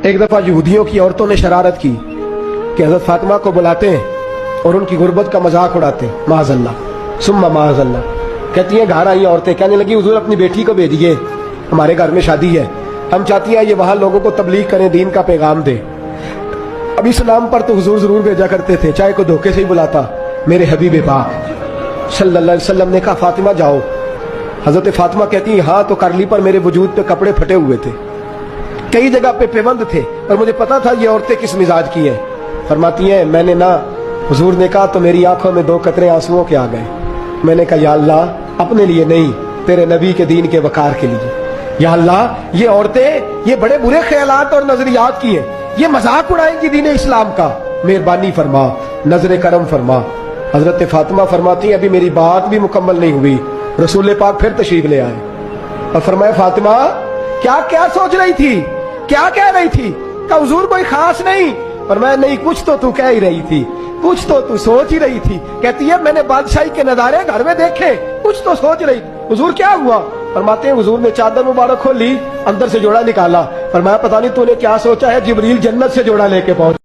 ایک دفعہ یہودیوں کی عورتوں نے شرارت کی کہ حضرت فاطمہ کو بلاتے ہیں اور ان کی غربت کا مذاق اڑاتے ہیں، معاذ اللہ ثم معاذ اللہ۔ کہتی ہیں گھر آئی عورتیں کہنے لگی حضور اپنی بیٹی کو بھیجیے، ہمارے گھر میں شادی ہے، ہم چاہتی ہیں یہ وہاں لوگوں کو تبلیغ کریں، دین کا پیغام دے۔ اب اسلام پر تو حضور ضرور بھیجا کرتے تھے، چاہے کوئی دھوکے سے ہی بلاتا۔ میرے حبیب پاک صلی اللہ علیہ وسلم نے کہا فاطمہ جاؤ۔ حضرت فاطمہ کہتی ہیں ہاں تو کر لی، پر میرے وجود پہ کپڑے پھٹے ہوئے تھے، کئی جگہ پہ پیوند تھے، اور مجھے پتا تھا یہ عورتیں کس مزاج کی ہیں۔ فرماتی ہیں میں نے نہ، حضور نے کہا تو میری آنکھوں میں 2 قطرے آنسوؤں کے آ گئے۔ میں نے کہا یا اللہ اپنے لیے نہیں، تیرے نبی کے دین کے وقار کے لیے۔ یا اللہ یہ عورتیں یہ بڑے برے خیالات اور نظریات کی ہیں، یہ مذاق اڑائیں گی دین اسلام کا، مہربانی فرما، نظر کرم فرما۔ حضرت فاطمہ فرماتی ہیں ابھی میری بات بھی مکمل نہیں ہوئی، رسول پاک پھر تشریف لے آئے اور فرمایا فاطمہ کیا سوچ رہی تھی، کیا کہہ رہی تھی؟ کہ حضور کوئی خاص نہیں۔ فرمایا نہیں، کچھ تو تو کہہ ہی رہی تھی، کچھ تو تو سوچ ہی رہی تھی۔ کہتی ہے میں نے بادشاہی کے نظارے گھر میں دیکھے، کچھ تو سوچ رہی۔ حضور کیا ہوا؟ فرماتے ہیں حضور نے چادر مبارک کھولی، اندر سے جوڑا نکالا۔ فرمایا پتہ نہیں تو نے کیا سوچا ہے، جبریل جنت سے جوڑا لے کے پہنچ